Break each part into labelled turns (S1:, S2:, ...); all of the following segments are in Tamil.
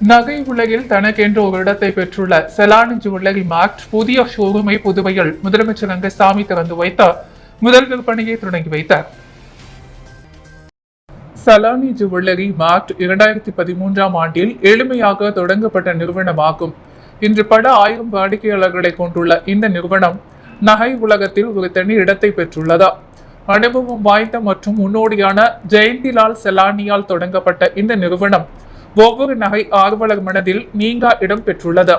S1: நகை உலகில் தனக்கென்று ஒரு இடத்தை பெற்றுள்ள செலானி ஜுவல்லரி மார்ட் புதிய ஷோரூமை புதுவையில் முதலமைச்சர் ரங்கசாமி திறந்து வைத்த முதல் விற்பனையை தொடங்கி வைத்தார். செலானி ஜுவல்லரி மார்ட் 2013ஆம் ஆண்டில் எளிமையாக தொடங்கப்பட்ட நிறுவனமாகும். இன்று பல ஆயிரம் வாடிக்கையாளர்களை கொண்டுள்ள இந்த நிறுவனம் நகை உலகத்தில் ஒரு தனி இடத்தை பெற்றுள்ளது. அனுபவம் வாய்ந்த மற்றும் முன்னோடியான ஜெயந்திலால் செலானியால் தொடங்கப்பட்ட இந்த நிறுவனம் ஒவ்வொரு நகை ஆர்வலர் மனதில் நீங்கா இடம் பெற்றுள்ளது.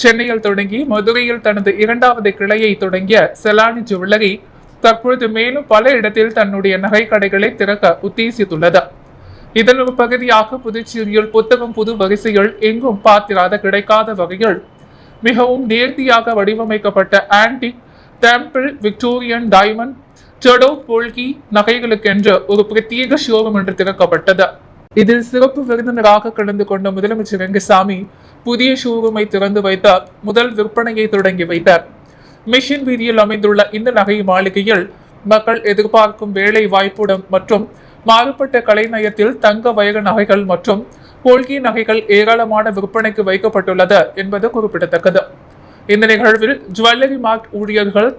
S1: சென்னையில் தொடங்கி மதுரையில் தனது 2வது கிளையை தொடங்கிய செலானி ஜுவல்லரி தற்பொழுது மேலும் பல இடத்தில் தன்னுடைய நகை கடைகளை திறக்க உத்தேசித்துள்ளது. இதன் ஒரு பகுதியாக புதுச்சேரியில் புத்தகம் புது வரிசைகள் எங்கும் பார்த்திராத கிடைக்காத வகையில் மிகவும் நேர்த்தியாக வடிவமைக்கப்பட்ட ஆன்டிக், டெம்பிள், விக்டோரியன், டைமண்ட், செடோ, போல்கி நகைகளுக்கென்று ஒரு பிரத்யேக ஷோரூம் என்று திறக்கப்பட்டது. இதில் சிறப்பு விருந்தினராக கலந்து கொண்ட முதலமைச்சர் ரங்கசாமி புதிய ஷோரூமை திறந்து வைத்தார். முதல் விற்பனையை தொடங்கி வைத்தார். மிஷின் வீதியில் அமைந்துள்ள இந்த நகை மாளிகையில் மக்கள் எதிர்பார்க்கும் வேலை வாய்ப்புடன் மற்றும் மாறுபட்ட கலைநயத்தில் தங்க வயக நகைகள் மற்றும் போல்கி நகைகள் ஏராளமான விற்பனைக்கு வைக்கப்பட்டுள்ளது என்பது குறிப்பிடத்தக்கது. இந்த நிகழ்வில் ஜுவல்லரி மார்ட் ஊழியர்கள்,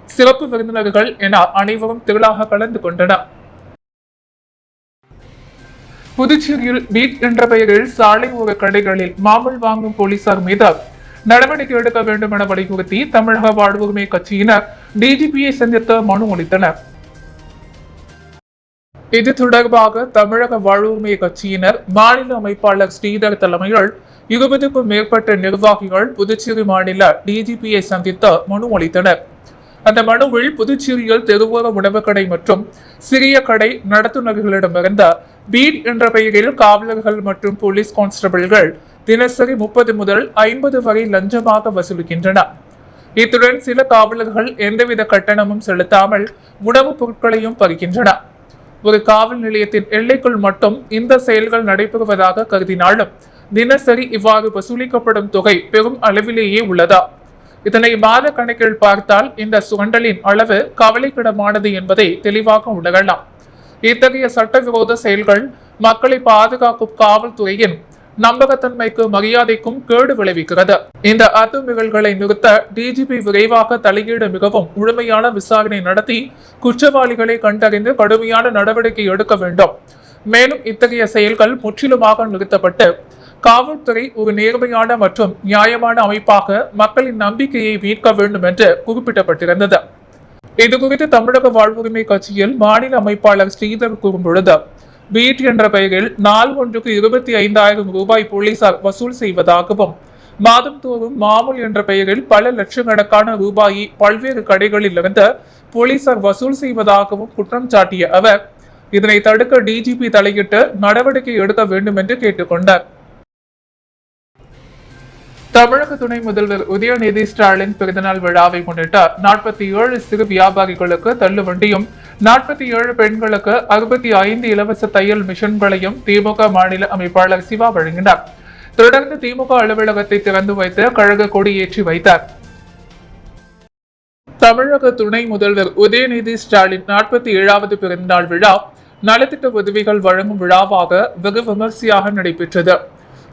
S1: சிறப்பு விருந்தினர்கள் என அனைவரும் திரளாக கலந்து கொண்டனர். புதுச்சேரியில் பீட் என்ற பெயரில் சாலை ஓர கடைகளில் மாமல் வாங்கும் போலீசார் மீது நடவடிக்கை எடுக்க வேண்டும் என வலியுறுத்தி தமிழக வாழ்வுரிமை கட்சியினர் டிஜிபியை சந்தித்து மனு அளித்தனர். இது தொடர்பாக தமிழக வாழ்வுரிமை கட்சியினர் மாநில அமைப்பாளர் ஸ்ரீதர் தலைமையில் 20க்கும் மேற்பட்ட நிர்வாகிகள் புதுச்சேரி மாநில டிஜிபியை சந்தித்து மனு அளித்தனர். அந்த மனுவில் புதுச்சேரியில் தெருவோர உணவுக்கடை மற்றும் சிறிய கடை நடத்துனர்களிடமிருந்த பீட் என்ற பெயரில் காவலர்கள் மற்றும் போலீஸ் கான்ஸ்டபிள்கள் தினசரி 30 முதல் 50 வரை லஞ்சமாக வசூலிக்கின்றனர். இத்துடன் சில காவலர்கள் எந்தவித கட்டணமும் செலுத்தாமல் உணவுப் பொருட்களையும் பறிக்கின்றனர். ஒரு காவல் நிலையத்தின் எல்லைக்குள் மட்டும் இந்த செயல்கள் நடைபெறுவதாக கருதினாலும் தினசரி இவ்வாறு வசூலிக்கப்படும் தொகை பெரும் அளவிலேயே உள்ளதா? இதனை மாத கணக்கில் பார்த்தால் இந்த சுரண்டலின் அளவு கவலைக்கிடமானது என்பதை தெளிவாக உணரலாம். இத்தகைய சட்டவிரோத செயல்கள் மக்களை பாதுகாக்கும் காவல்துறையின் நம்பகத்தன்மைக்கு மரியாதைக்கும் கேடு விளைவிக்கிறது. இந்த அத்துமீறல்களை நிறுத்த டிஜிபி விரைவாக தலையீடு மிகவும் முழுமையான விசாரணை நடத்தி குற்றவாளிகளை கண்டறிந்து கடுமையான நடவடிக்கை எடுக்க வேண்டும். மேலும் இத்தகைய செயல்கள் முற்றிலுமாக நிறுத்தப்பட்டு காவல்துறை ஒரு நேர்மையான மற்றும் நியாயமான அமைப்பாக மக்களின் நம்பிக்கையை மீட்க வேண்டும் என்று குறிப்பிடப்பட்டிருந்தது. இதுகுறித்து தமிழக வாழ்வுரிமை கட்சியில் மாநில அமைப்பாளர் ஸ்ரீதர் கூறும்பொழுது, பீட் என்ற பெயரில் நாள் ஒன்றுக்கு 25,000 ரூபாய் போலீசார் வசூல் செய்வதாகவும், மாதம் தோறும் மாமல் என்ற பெயரில் பல லட்சக்கணக்கான ரூபாயை பல்வேறு கடைகளில் இருந்து போலீசார் வசூல் செய்வதாகவும் குற்றம் சாட்டிய அவர், இதனை தடுக்க டிஜிபி தலையிட்டு நடவடிக்கை எடுக்க வேண்டும் என்று கேட்டுக்கொண்டார். தமிழக துணை முதல்வர் உதயநிதி ஸ்டாலின் பிறந்தநாள் விழாவை முன்னிட்டு 47 சிறு வியாபாரிகளுக்கு தள்ளுவண்டியும் 47 பெண்களுக்கு 65 இலவச தையல் மிஷன்களையும் திமுக மாநில அமைப்பாளர் சிவா வழங்கினார். தொடர்ந்து திமுக அலுவலகத்தை திறந்து வைத்து கழக கொடியேற்றி வைத்தார். தமிழக துணை முதல்வர் உதயநிதி ஸ்டாலின் 47வது பிறந்தநாள் விழா நலத்திட்ட உதவிகள் வழங்கும் விழாவாக வெகு விமர்சையாக நடைபெற்றது.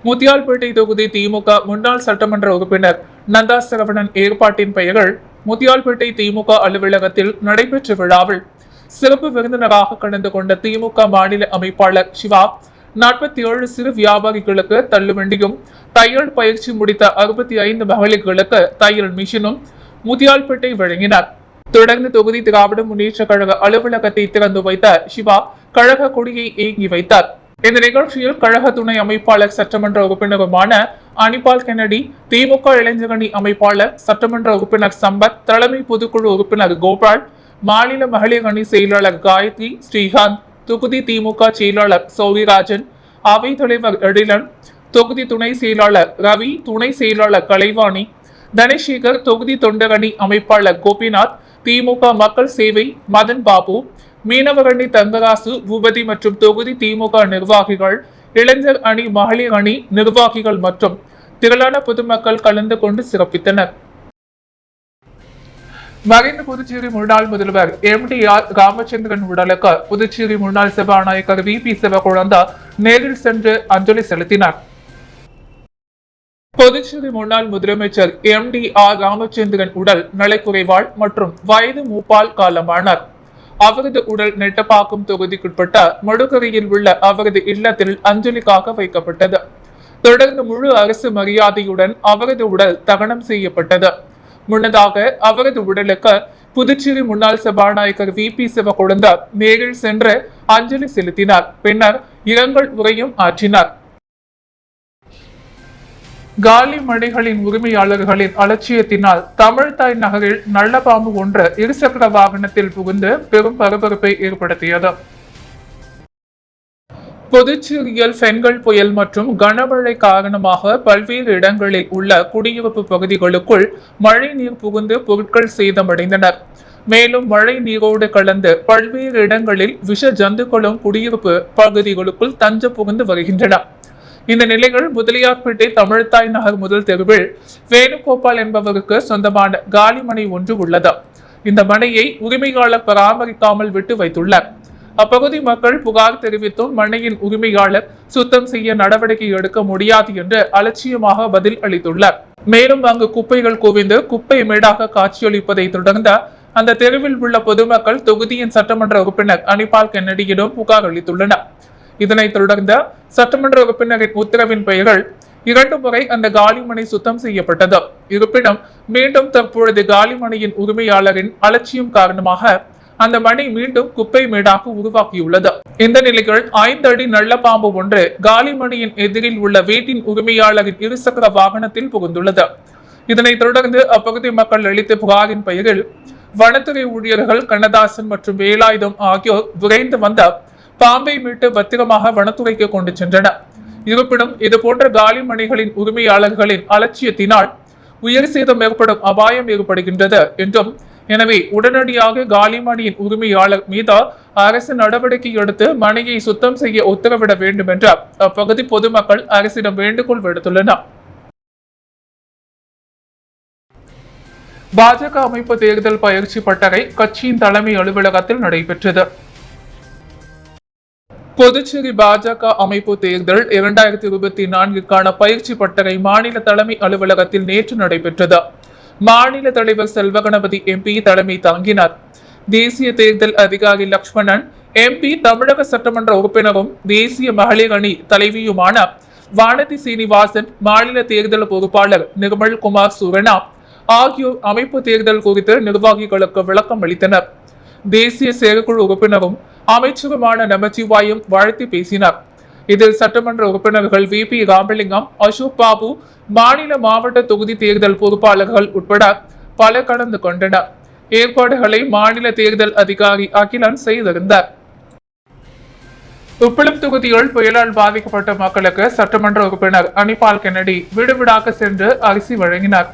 S1: முத்தியால்பேட்டை தொகுதி திமுக முன்னாள் சட்டமன்ற உறுப்பினர் நந்தா சரவணன் ஏற்பாட்டின் பெயரில் முத்தியால்பேட்டை திமுக அலுவலகத்தில் நடைபெற்ற விழாவில் சிறப்பு விருந்தினராக கலந்து கொண்ட திமுக மாநில அமைப்பாளர் சிவா 47 சிறு வியாபாரிகளுக்கு தள்ளுவண்டியும், தையல் பயிற்சி முடித்த 65 மகளிர்களுக்கு தையல் மிஷினும் முத்தியால்பேட்டை வழங்கினார். தொடர்ந்து தொகுதி திராவிட முன்னேற்ற கழக அலுவலகத்தை திறந்து வைத்த சிவா கழக கொடியை ஏங்கி வைத்தார். இந்த நிகழ்ச்சியில் கழக துணை அமைப்பாளர் சட்டமன்ற உறுப்பினருமான அனிபால் கென்னடி, திமுக இளைஞரணி அமைப்பாளர் சட்டமன்ற உறுப்பினர் சம்பத், தலைமை பொதுக்குழு உறுப்பினர் கோபால், மாநில மகளிர் அணி செயலாளர் காயத்ரி, ஸ்ரீகாந்த், தொகுதி திமுக செயலாளர் சௌரிராஜன், அவை தலைவர் எழிலன், தொகுதி துணை செயலாளர் ரவி, துணை செயலாளர் கலைவாணி, தனசேகர், தொகுதி தொண்டரணி அமைப்பாளர் கோபிநாத், திமுக மக்கள் சேவை மதன் பாபு, மீனவரணி தங்கராசு, பூபதி மற்றும் தொகுதி திமுக நிர்வாகிகள், இளைஞர் அணி, மகளிர் அணி நிர்வாகிகள் மற்றும் திரளான பொதுமக்கள் கலந்து கொண்டு சிறப்பித்தனர். மறைந்த புதுச்சேரி முன்னாள் முதல்வர் MDR ராமச்சந்திரன் உடலுக்கு புதுச்சேரி முன்னாள் சபாநாயகர் VP சிவகுழந்தா நேரில் சென்று அஞ்சலி செலுத்தினார். புதுச்சேரி முன்னாள் முதலமைச்சர் MDR ராமச்சந்திரன் உடல் நலக்குறைவால் மற்றும் வயது மூப்பால் காலமானார். அவரது உடல் நெட்டப்பாக்கம் தொகுதிக்குட்பட்ட மடுகரையில் உள்ள அவரது இல்லத்தில் அஞ்சலிக்காக வைக்கப்பட்டது. தொடர்ந்து முழு அரசு மரியாதையுடன் அவரது உடல் தகனம் செய்யப்பட்டது. முன்னதாக அவரது உடலுக்கு புதுச்சேரி முன்னாள் சபாநாயகர் VP சிவக்கொழுந்து நேரில் சென்று அஞ்சலி செலுத்தினார். பின்னர் இரங்கல் உரையும் ஆற்றினார். காலி மனைகளின் உரிமையாளர்களின் அலட்சியத்தினால் தமிழ்தாய் நகரில் நல்ல பாம்பு ஒன்று இருசக்கர வாகனத்தில் புகுந்து பெரும் பரபரப்பை ஏற்படுத்தியது. புதுச்சேரியில் பெண்கள் புயல் மற்றும் கனமழை காரணமாக பல்வேறு இடங்களில் உள்ள குடியிருப்பு பகுதிகளுக்குள் மழை நீர் புகுந்து பொருட்கள் சேதமடைந்தனர். மேலும் மழை நீரோடு கலந்து பல்வேறு இடங்களில் விஷ ஜந்துக்களும் குடியிருப்பு பகுதிகளுக்குள் தஞ்சம் புகுந்து வருகின்றன. இந்த நிலையில் முதலியார்பேட்டை தமிழ்தாய் நகர் முதல் தெருவில் வேணுகோபால் என்பவருக்கு சொந்தமான காலி மனை ஒன்று உள்ளது. இந்த மனையை உரிமையாளர் பராமரிக்காமல் விட்டு வைத்துள்ளார். அப்பகுதி மக்கள் புகார் தெரிவித்தும் மனையின் உரிமையாளர் சுத்தம் செய்ய நடவடிக்கை எடுக்க முடியாது என்று அலட்சியமாக பதில் அளித்துள்ளார். மேலும் அங்கு குப்பைகள் குவிந்து குப்பை மேடாக காட்சியளிப்பதை தொடர்ந்து அந்த தெருவில் உள்ள பொதுமக்கள் தொகுதியின் சட்டமன்ற உறுப்பினர் அனிபால் கென்னடியிடம் புகார் அளித்துள்ளனர். இதனைத் தொடர்ந்த சட்டமன்ற உறுப்பினரின் உத்தரவின் பெயர்கள் 2 முறை அந்த காலிமனை சுத்தம் செய்யப்பட்டது. இருப்பினும் மீண்டும் தற்பொழுது காலிமனையின் உரிமையாளரின் அலட்சியம் காரணமாக அந்த மனை மீண்டும் குப்பை மேடாக உருவாக்கியுள்ளது. இந்த நிலையில் 5 அடி நல்ல பாம்பு ஒன்று காலிமனையின் எதிரில் உள்ள வீட்டின் உரிமையாளரின் இருசக்கர வாகனத்தில் புகுந்துள்ளது. இதனைத் தொடர்ந்து அப்பகுதி மக்கள் அளித்த புகாரின் பெயரில் வனத்துறை ஊழியர்கள் கண்ணதாசன் மற்றும் வேலாயுதம் ஆகியோர் விரைந்து வந்த பாம்பை மீட்டு பத்திரமாக வனத்துறைக்கு கொண்டு சென்றனர். இருப்பினும் இதுபோன்ற காலி மனைகளின் உரிமையாளர்களின் அலட்சியத்தினால் உயிர் சேதம் ஏற்படும் அபாயம் ஏற்படுகின்றது என்றும், எனவே உடனடியாக காலிமனையின் உரிமையாளர் மீது அரசு நடவடிக்கை எடுத்து மனையை சுத்தம் செய்ய உத்தரவிட வேண்டும் என்று அப்பகுதி பொதுமக்கள் அரசிடம் வேண்டுகோள் விடுத்துள்ளனர். பாஜக அமைப்பு தேர்தல் பயிற்சி பட்டறை கட்சியின் தலைமை அலுவலகத்தில் நடைபெற்றது. புதுச்சேரி பாஜக அமைப்பு தேர்தல் 2024க்கான பயிற்சி பட்டறை மாநில தலைமை அலுவலகத்தில் நேற்று நடைபெற்றது. மாநில தலைவர் செல்வகணபதி MP தலைமை தாங்கினார். தேசிய தேர்தல் அதிகாரி லட்சுமணன் MP, தமிழக சட்டமன்ற உறுப்பினரும் தேசிய மகளிர் அணி தலைவியுமான வானதி சீனிவாசன், மாநில தேர்தல் பொறுப்பாளர் நிர்மல் குமார் சுரணா ஆகியோர் அமைப்பு தேர்தல் குறித்து நிர்வாகிகளுக்கு விளக்கம் அளித்தனர். தேசிய செயற்குழு உறுப்பினரும் அமைச்சருமான நமச்சிவாயும் வாழ்த்தி பேசினார். இதில் சட்டமன்ற உறுப்பினர்கள் VP ராமலிங்கம், அசோக் பாபு, மாநில மாவட்ட தொகுதி தேர்தல் பொறுப்பாளர்கள் உட்பட பலர் கலந்து கொண்டனர். ஏற்பாடுகளை மாநில தேர்தல் அதிகாரி அகிலன் செய்திருந்தார். உப்பளம் தொகுதியில் புயலால் பாதிக்கப்பட்ட மக்களுக்கு சட்டமன்ற உறுப்பினர் அனிபால் கென்னடி வீடு வீடாக சென்று அரிசி வழங்கினார்.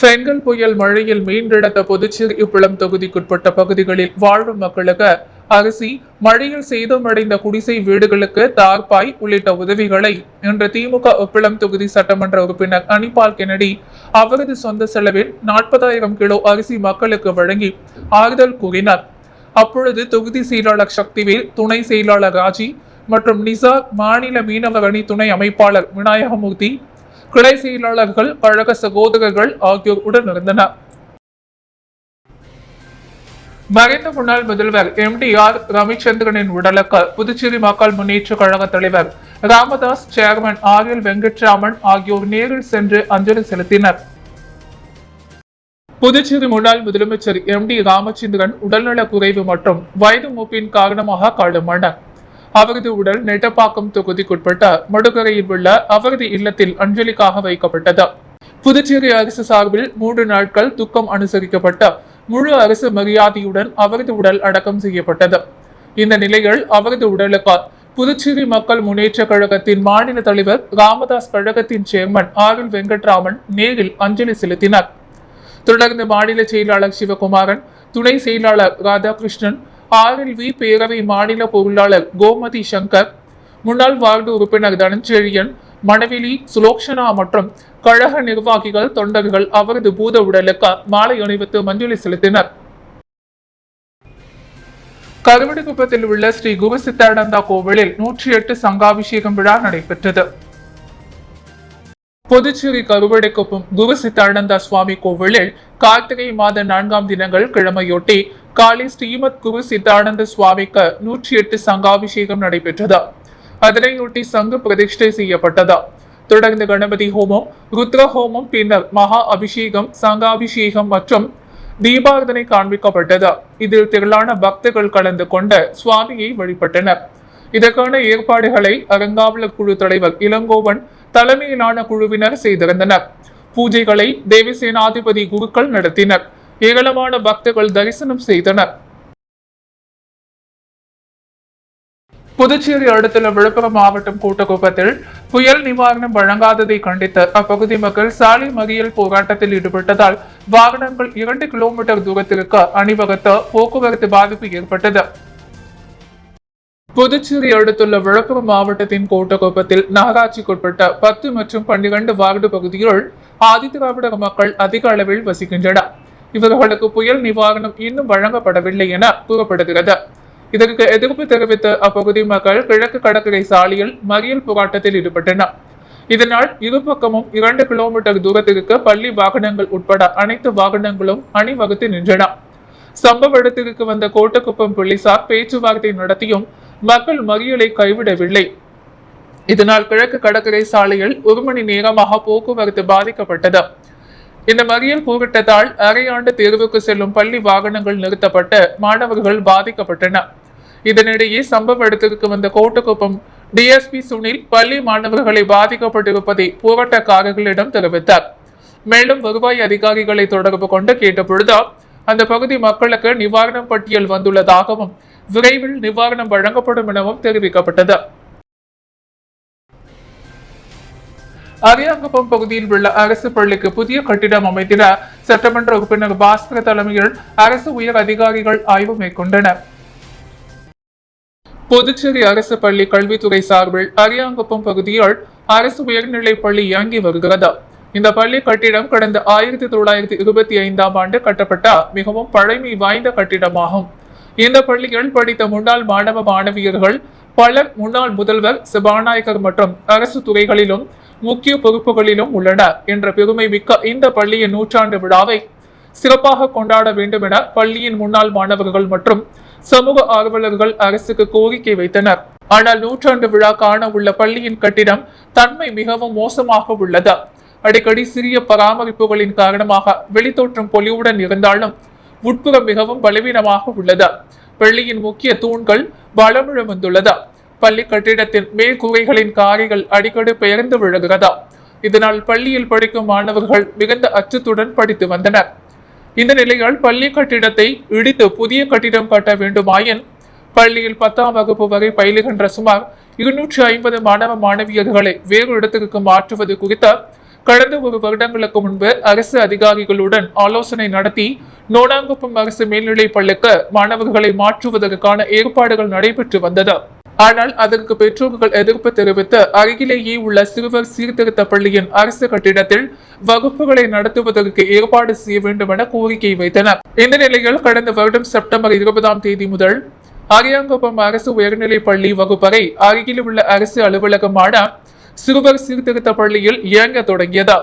S1: பெண்கள் புயல் மழையில் மீண்டெடுத்த புதுச்சேரி உப்பளம் தொகுதிக்குட்பட்ட பகுதிகளில் வாழும் மக்களுக்கு அரிசி, மழையில் சேதமடைந்த குடிசை வீடுகளுக்கு தார்பாய் உள்ளிட்ட உதவிகளை இன்று திமுக உப்பளம் தொகுதி சட்டமன்ற உறுப்பினர் அனிபால் கென்னடி அவரது சொந்த செலவில் 40,000 கிலோ அரிசி மக்களுக்கு வழங்கி ஆறுதல் கூறினார். அப்பொழுது தொகுதி செயலாளர் சக்திவேல், துணை செயலாளர் ராஜி மற்றும் நிசார், மாநில மீனவர் அணி துணை அமைப்பாளர் விநாயகமூர்த்தி, கிளை செயலாளர்கள், கழக சகோதரர்கள் ஆகியோர் உடனிருந்தனர். மறைந்த முன்னாள் முதல்வர் MDR ராமச்சந்திரனின் உடலுக்கு புதுச்சேரி மக்கள் முன்னேற்ற கழக தலைவர் ராமதாஸ், சேர்மன் RL வெங்கட்ராமன் ஆகியோர் நேரில் சென்று அஞ்சலி செலுத்தினர். புதுச்சேரி முன்னாள் முதலமைச்சர் MD ராமச்சந்திரன் உடல்நலக் குறைவு மற்றும் வயது மூப்பின் காரணமாக காலமானார். அவரது உடல் நெட்டப்பாக்கம் தொகுதிக்குட்பட்ட மடுகரையில் உள்ள அவரது இல்லத்தில் அஞ்சலிக்காக வைக்கப்பட்டது. புதுச்சேரி அரசு சார்பில் 3 நாட்கள் துக்கம் அனுசரிக்கப்பட்ட முழு அரசு மரியாதையுடன் அவரது உடல் அடக்கம் செய்யப்பட்டது. இந்த நிலையில் அவரது உடலுக்கு புதுச்சேரி மக்கள் முன்னேற்ற கழகத்தின் மாநில தலைவர் ராமதாஸ், கழகத்தின் சேர்மன் RL வெங்கட்ராமன் நேரில் அஞ்சலி செலுத்தினார். தொடர்ந்து மாநில செயலாளர் சிவகுமாரன், துணை செயலாளர் ராதாகிருஷ்ணன், RLV பேரவை மாநில பொருளாளர் கோமதி சங்கர், முன்னாள் வார்டு உறுப்பினர் தனஞ்செழியன், மணவெளி சுலோக்ஷனா மற்றும் கழக நிர்வாகிகள், தொண்டர்கள் அவரது பூத உடலுக்கு மாலை அணிவித்து மஞ்சளி செலுத்தினர். கருவடிக்குப்பத்தில் உள்ள ஸ்ரீ குரு சித்தானந்தா கோவிலில் 108 சங்காபிஷேகம் விழா நடைபெற்றது. புதுச்சேரி கருவடைக்குப்பம் குரு சித்தானந்த சுவாமி கோவிலில் கார்த்திகை மாத 4ஆம் தினங்கள் கிழமையொட்டி காலை ஸ்ரீமத் குரு சித்தானந்த சுவாமிக்கு 108 சங்காபிஷேகம் நடைபெற்றது. அதனையொட்டி சங்கு பிரதிஷ்டை செய்யப்பட்டது. தொடர்ந்து கணபதி ஹோமம், ருத்ர ஹோமம், பின்னர் மகா அபிஷேகம், சங்காபிஷேகம் மற்றும் தீபாரதனை காண்பிக்கப்பட்டது. இதில் திரளான பக்தர்கள் கலந்து கொண்டு சுவாமியை வழிபட்டனர். இதற்கான ஏற்பாடுகளை அறங்காவலர் குழு தலைவர் இளங்கோவன் தலைமையிலான குழுவினர் செய்திருந்தனர். பூஜைகளை தேவசேனாதிபதி குருக்கள் நடத்தினர். ஏராளமான பக்தர்கள் தரிசனம் செய்தனர். புதுச்சேரி அடுத்துள்ள விழுப்புரம் மாவட்டம் கூட்டக்குப்பத்தில் புயல் நிவாரணம் வழங்காததை கண்டித்து அப்பகுதி மக்கள் சாலை மறியல் போராட்டத்தில் ஈடுபட்டதால் வாகனங்கள் 2 கிலோமீட்டர் தூரத்திற்கு அணிவகுத்து போக்குவரத்து பாதிப்பு ஏற்பட்டது. புதுச்சேரி அடுத்துள்ள விழுப்புரம் மாவட்டத்தின் கோட்டக்குப்பத்தில் நகராட்சிக்குட்பட்ட 10 மற்றும் 12 வார்டு பகுதிகள் ஆதிதிராவிட மக்கள் அதிக அளவில் வசிக்கின்றனர். இவர்களுக்கு புயல் நிவாரணம் இன்னும் வழங்கப்படவில்லை என கூறப்படுகிறது. இதற்கு எதிர்ப்பு தெரிவித்து அப்பகுதி மக்கள் கிழக்கு கடற்கரை சாலையில் மறியல் போராட்டத்தில் ஈடுபட்டனர். இதனால் இருபக்கமும் 2 கிலோமீட்டர் தூரத்திற்கு பள்ளி வாகனங்கள் உட்பட அனைத்து வாகனங்களும் அணிவகுத்து நின்றன. சம்பவ இடத்திற்கு வந்த கோட்டக்குப்பம் போலீசார் பேச்சுவார்த்தை நடத்தியும் மக்கள் மறியலை கைவிடவில்லை. இதனால் கிழக்கு கடற்கரை சாலையில் 1 மணி நேரமாக போக்குவரத்து பாதிக்கப்பட்டது. இந்த மறியல் போராட்டத்தால் அரையாண்டு தேர்வுக்கு செல்லும் பள்ளி வாகனங்கள் நிறுத்தப்பட்டு மாணவர்கள் பாதிக்கப்பட்டனர். இதனிடையே சம்பவ இடத்திற்கு வந்த கோட்டக்குப்பம் டிஎஸ்பி சுனில் பள்ளி மாணவர்களை பாதிக்கப்பட்டிருப்பதை போராட்டக்காரர்களிடம் தெரிவித்தார். மேலும் வருவாய் அதிகாரிகளை தொடர்பு கொண்டு கேட்டபொழுது அந்த பகுதி மக்களுக்கு நிவாரணம் பட்டியல் வந்துள்ளதாகவும் விரைவில் நிவாரணம் வழங்கப்படும் எனவும் தெரிவிக்கப்பட்டது. அரியாங்குப்பம் பகுதியில் உள்ள அரசு பள்ளிக்கு புதிய கட்டிடம் அமைத்திட சட்டமன்ற உறுப்பினர் பாஸ்கர் தலைமையில் அரசு உயர் அதிகாரிகள் ஆய்வு மேற்கொண்டனர். புதுச்சேரி அரசு பள்ளி கல்வித்துறை சார்பில் அரியாங்குப்பம் பகுதியில் அரசு உயர்நிலைப் பள்ளி இயங்கி வருகிறது. இந்த பள்ளி கட்டிடம் கடந்த 1925ஆம் ஆண்டு கட்டப்பட்ட மிகவும் பழமை வாய்ந்த கட்டிடமாகும். இந்த பள்ளியில் படித்த முன்னாள் மாணவ மாணவியர்கள் பலர் முன்னாள் முதல்வர், சபாநாயகர் மற்றும் அரசு துறைகளிலும் முக்கிய பொறுப்புகளிலும் உள்ளனர் என்ற பெருமை மிக்க இந்த பள்ளியின் 100ஆண்டு விழாவை சிறப்பாக கொண்டாட வேண்டும் என பள்ளியின் முன்னாள் மாணவர்கள் மற்றும் சமூக ஆர்வலர்கள் அரசுக்கு கோரிக்கை வைத்தனர். ஆனால் 100ஆண்டு விழா காண உள்ள பள்ளியின் கட்டிடம் தன்மை மிகவும் மோசமாக உள்ளது. அடிக்கடி சிறிய பராமரிப்புகளின் காரணமாக வெளித்தோற்றம் பொலிவுடன் இருந்தாலும் உட்புறம் மிகவும் பலவீனமாக உள்ளது. பள்ளியின் முக்கிய தூண்கள் பலமிழந்துள்ளது. பள்ளி கட்டிடத்தின் மேற்கூரைகளின் காரைகள் அடிக்கடி பெயர்ந்து விழுகிறது. இதனால் பள்ளியில் படிக்கும் மாணவர்கள் மிகுந்த அச்சத்துடன் படித்து வந்தனர். இந்த நிலையில் பள்ளி கட்டிடத்தை இடித்து புதிய கட்டிடம் கட்ட வேண்டுமாயின் பள்ளியில் 10ஆம் வகுப்பு வரை பயிலுகின்ற சுமார் 250 மாணவ மாணவியர்களை வேறு இடத்திற்கு மாற்றுவது குறித்து கடந்த 1 வருடங்களுக்கு முன்பு அரசு அதிகாரிகளுடன் ஆலோசனை நடத்தி நோனாங்குப்பம் அரசு மேல்நிலைப் பள்ளிக்கு மாணவர்களை மாற்றுவதற்கான ஏற்பாடுகள் நடைபெற்று வந்தது. ஆனால் அதற்கு பெற்றோர்கள் எதிர்ப்பு தெரிவித்து அருகிலேயே உள்ள சிறுவர் சீர்திருத்த பள்ளியின் அரசு கட்டிடத்தில் வகுப்புகளை நடத்துவதற்கு ஏற்பாடு செய்ய வேண்டும் என கோரிக்கை வைத்தனர். இந்த நிலையில் கடந்த வருடம் செப்டம்பர் 20ஆம் தேதி முதல் அரியாங்குப்பம் அரசு உயர்நிலைப் பள்ளி வகுப்பறை அருகில் உள்ள அரசு அலுவலகமான சிறுவர் சீர்திருத்த பள்ளியில் இயங்க தொடங்கியது.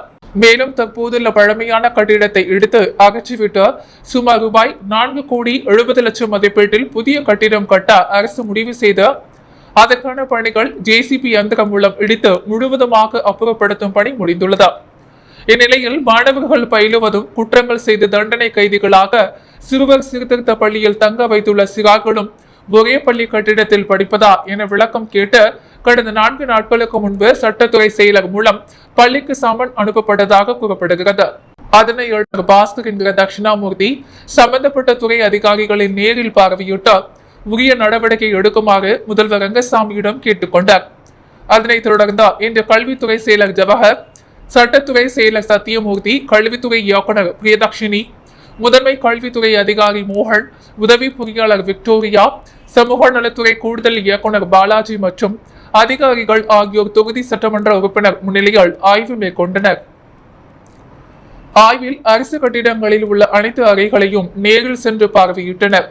S1: மேலும் தற்போதுள்ள பழமையான கட்டிடத்தை இடித்து அகற்றிவிட்டு சுமார் ரூபாய் 4,70,00,000 மதிப்பீட்டில் புதிய கட்டிடம் கட்ட அரசு முடிவு செய்து அதற்கான பணிகள் ஜேசிபி இயந்திரம் மூலம் இடித்து முழுவதுமாக அப்புறப்படுத்தும் பணி முடிந்துள்ளது. இந்நிலையில் மாணவர்கள் பயிலுவதும் குற்றங்கள் செய்து தண்டனை கைதிகளாக சிறுவர் சீர்திருத்த பள்ளியில் தங்க வைத்துள்ள சிறார்களும் ஒரே பள்ளி கட்டிடத்தில் படிப்பதா என விளக்கம் கேட்டு கடந்த 4 நாட்களுக்கு முன்பு சட்டத்துறை செயலர் மூலம் பள்ளிக்கு சமன் அனுப்பப்பட்டதாக கூறப்படுகிறது. அதனை அடுத்து பாஸ்கர் என்கிற தட்சிணாமூர்த்தி சம்பந்தப்பட்ட துறை அதிகாரிகளை நேரில் பார்வையிட்டு உரிய நடவடிக்கை எடுக்குமாறு முதல்வர் ரங்கசாமியிடம் கேட்டுக்கொண்டார். அதனைத் தொடர்ந்து இன்று கல்வித்துறை செயலர் ஜவஹர், சட்டத்துறை செயலர் சத்தியமூர்த்தி, கல்வித்துறை இயக்குனர் பிரியதர்ஷினி, முதன்மை கல்வித்துறை அதிகாரி மோகன், உதவி பொறியாளர் விக்டோரியா, சமூக நலத்துறை கூடுதல் இயக்குனர் பாலாஜி மற்றும் அதிகாரிகள் ஆகியோர் தொகுதி சட்டமன்ற உறுப்பினர் முன்னிலையில் ஆய்வு மேற்கொண்டனர். ஆய்வில் அரசு கட்டிடங்களில் உள்ள அனைத்து அறைகளையும் நேரில் சென்று பார்வையிட்டனர்.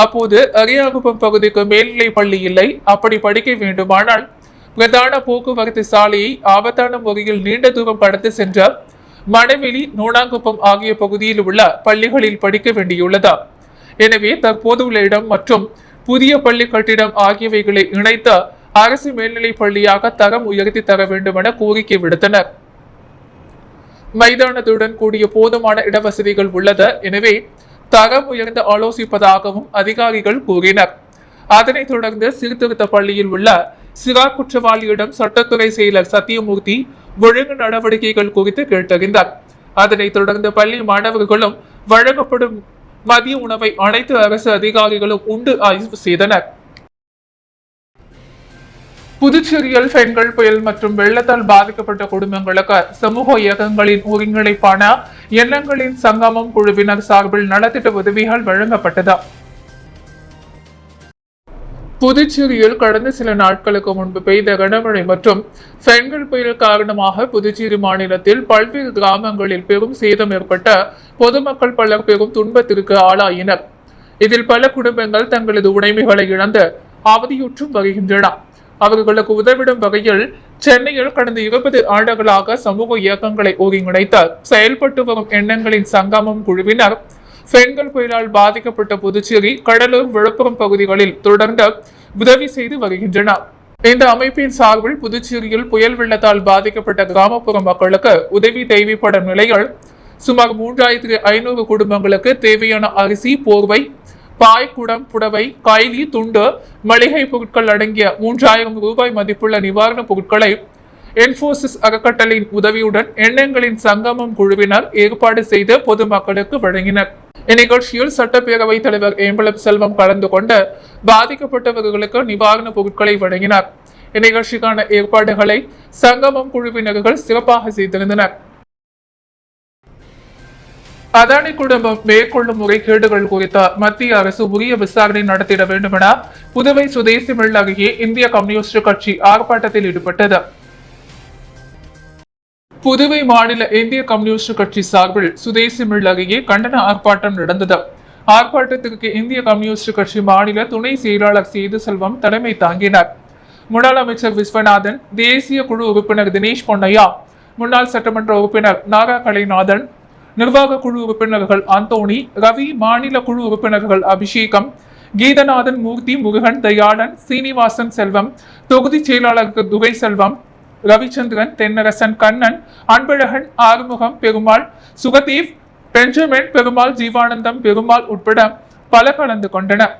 S1: அப்போது அரியாங்குப்பம் பகுதிக்கு மேல்நிலை பள்ளி இல்லை, அப்படி படிக்க வேண்டுமானால் பிரதான போக்குவரத்து சாலையை ஆபத்தான முறையில் நீண்ட தூரம் கடந்து சென்ற மணவெளி, நோனாங்குப்பம் ஆகிய பகுதியில் உள்ள பள்ளிகளில் படிக்க வேண்டியுள்ளது. எனவே தற்போது உள்ள இடம் மற்றும் புதிய பள்ளி கட்டிடம் ஆகியவைகளை இணைத்த அரசு மேல்நிலைப் பள்ளியாக தரம் உயர்த்தி தர வேண்டும் என கோரிக்கை விடுத்தனர். மைதானத்துடன் கூடிய போதுமான இடவசதிகள் உள்ளது, எனவே தரம் உயர்ந்து ஆலோசிப்பதாகவும் அதிகாரிகள் கூறினர். அதனைத் தொடர்ந்து சீர்திருத்த பள்ளியில் உள்ள சிறா குற்றவாளியிடம் சட்டத்துறை செயலர் சத்தியமூர்த்தி ஒழுங்கு நடவடிக்கைகள் குறித்து கேட்டறிந்தார். அதனைத் தொடர்ந்து பள்ளி மாணவர்களும் வழங்கப்படும் மதிய உணவை அனைத்து அரசு அதிகாரிகளும் உண்டு ஆய்வு செய்தனர். புதுச்சேரியில் பெண்கள் புயல் மற்றும் வெள்ளத்தால் பாதிக்கப்பட்ட குடும்பங்களுக்கு சமூக இயக்கங்களின் ஒருங்கிணைப்பான எண்ணங்களின் சங்கமம் குழுவினர் சார்பில் நலத்திட்ட உதவிகள் வழங்கப்பட்டது. புதுச்சேரியில் கடந்த சில நாட்களுக்கு முன்பு பெய்த கனமழை மற்றும் பெண்கள் புயல் காரணமாக புதுச்சேரி மாநிலத்தில் பல்வேறு கிராமங்களில் பெரும் சேதம் ஏற்பட்ட பொதுமக்கள் பலர் பெரும் துன்பத்திற்கு ஆளாயினர். இதில் பல குடும்பங்கள் தங்களது உடைமைகளை இழந்து அவதியுற்றும் வருகின்றன. அவர்களுக்கு உதவிடும் வகையில் சென்னையில் கடந்த 20 ஆண்டுகளாக சமூக இயக்கங்களை ஒருங்கிணைத்து செயல்பட்டு வரும் எண்ணங்களின் சங்கமம் குழுவினர் பெண்கள் புயலால் பாதிக்கப்பட்ட புதுச்சேரி, கடலூர், விழுப்புரம் பகுதிகளில் தொடர்ந்து உதவி செய்து வருகின்றனர். இந்த அமைப்பின் சார்பில் புதுச்சேரியில் புயல் வெள்ளத்தால் பாதிக்கப்பட்ட கிராமப்புற மக்களுக்கு உதவி தேவைப்படும் நிலையில் சுமார் 3500 குடும்பங்களுக்கு தேவையான அரிசி, போர்வை, பாய்குடம், புடவை, கைலி, துண்டு, மளிகை பொருட்கள் அடங்கிய 3000 ரூபாய் மதிப்புள்ள நிவாரணப் பொருட்களை என்போசிஸ் அறக்கட்டளையின் உதவியுடன் எண்ணங்களின் சங்கமம் குழுவினர் ஏற்பாடு செய்து பொதுமக்களுக்கு வழங்கினர். இந்நிகழ்ச்சியில் சட்டப்பேரவைத் தலைவர் ஏம்பலம் செல்வம் கலந்து கொண்டு பாதிக்கப்பட்டவர்களுக்கு நிவாரணப் பொருட்களை வழங்கினார். இந்நிகழ்ச்சிக்கான ஏற்பாடுகளை சங்கமம் குழுவினர்கள் சிறப்பாக செய்திருந்தனர். அதானி குடும்பம் மேற்கொள்ளும் முறைகேடுகள் குறித்து மத்திய அரசு உரிய விசாரணை நடத்திட வேண்டும் என புதுவை சுதேசி மில் அருகே இந்திய கம்யூனிஸ்ட் கட்சி ஆர்ப்பாட்டத்தில் ஈடுபட்டது. புதுவை மாநில இந்திய கம்யூனிஸ்ட் கட்சி சார்பில் சுதேசி மில் அருகே கண்டன ஆர்ப்பாட்டம் நடந்தது. ஆர்ப்பாட்டத்திற்கு இந்திய கம்யூனிஸ்ட் கட்சி மாநில துணை செயலாளர் சேது செல்வம் தலைமை தாங்கினார். முன்னாள் அமைச்சர் விஸ்வநாதன், தேசிய குழு உறுப்பினர் தினேஷ் பொன்னையா, முன்னாள் சட்டமன்ற உறுப்பினர் நாகா கலைநாதன், நிர்வாக குழு உறுப்பினர்கள் அந்தோணி, ரவி, மாநில குழு உறுப்பினர்கள் அபிஷேகம், கீதநாதன், மூர்த்தி, முருகன், தயாளன், சீனிவாசன் செல்வம், தொகுதி செயலாளர்கள் துரை செல்வம், ரவிச்சந்திரன், தென்னரசன், கண்ணன், அன்பழகன், ஆறுமுகம், பெருமாள், சுகதேவ், பெஞ்சமின், பெருமாள், ஜீவானந்தம், பெருமாள் உட்பட பல கலந்து கொண்டனர்.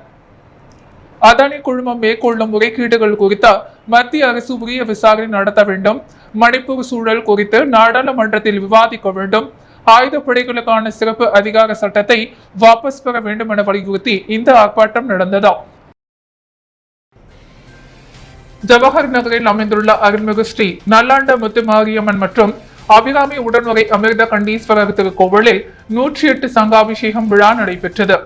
S1: அதானி குழுமம் மேற்கொள்ளும் முறைகேடுகள் குறித்து மத்திய அரசு உரிய விசாரணை நடத்த வேண்டும். மணிப்பூர் சூழல் குறித்து நாடாளுமன்றத்தில் விவாதிக்க வேண்டும். ஆயுதப்படைகளுக்கான சிறப்பு அதிகார சட்டத்தை வாபஸ் பெற வேண்டும் என வலியுறுத்தி இந்த ஆர்ப்பாட்டம் நடந்தது. ஜவஹர் நகரில் அமைந்துள்ள அருள்மிகு ஸ்ரீ நல்லாண்ட முத்துமாரியம்மன் மற்றும் அபிராமி உடனுரை அமிர்த கண்டீஸ்வரர் திருக்கோவிலில் 108 சங்காபிஷேகம் விழா நடைபெற்றது.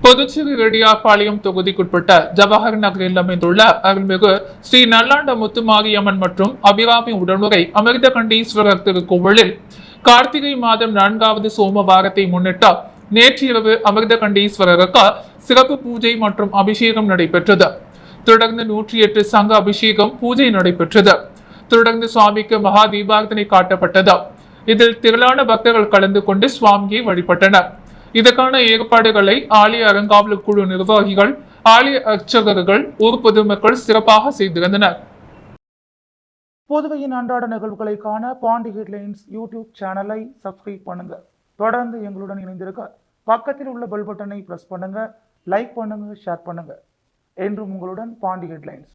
S1: புதுச்சேரி ரெட்டியார்பாளையம் தொகுதிக்குட்பட்ட ஜவஹர் நகரில் அமைந்துள்ள அருள்மிகு ஸ்ரீ நல்லாண்ட முத்துமாரியம்மன் மற்றும் அபிராமி உடனுரை அமிர்த கண்டீஸ்வரர் திருக்கோவிலில் கார்த்திகை மாதம் 4வது சோமவாரத்தை முன்னிட்டு நேற்று இரவு அமிர்த கண்டீஸ்வரருக்கு சிறப்பு பூஜை மற்றும் அபிஷேகம் நடைபெற்றது. தொடர்ந்து 108 சங்க அபிஷேகம் பூஜை நடைபெற்றது. தொடர்ந்து சுவாமிக்கு மகா தீபார்த்தனை காட்டப்பட்டது. இதில் திரளான பக்தர்கள் கலந்து கொண்டு சுவாமியை வழிபட்டனர். இதற்கான ஏற்பாடுகளை ஆலய அறங்காவலர் குழு நிர்வாகிகள், ஆலய அர்ச்சகர்கள், ஊர் பொதுமக்கள் சிறப்பாக செய்திருந்தனர்.
S2: புதுவையின் அன்றாட நிகழ்வுகளை காண பாண்டி ஹெட்லைன்ஸ் யூடியூப் சேனலை சப்ஸ்கிரைப் பண்ணுங்க. தொடர்ந்து எங்களுடன் இணைந்திருக்க பக்கத்தில் உள்ள பெல் பட்டனை பிரஸ் பண்ணுங்க. லைக் பண்ணுங்க, ஷேர் பண்ணுங்க. என்றும் உங்களுடன் பாண்டி ஹெட்லைன்ஸ்.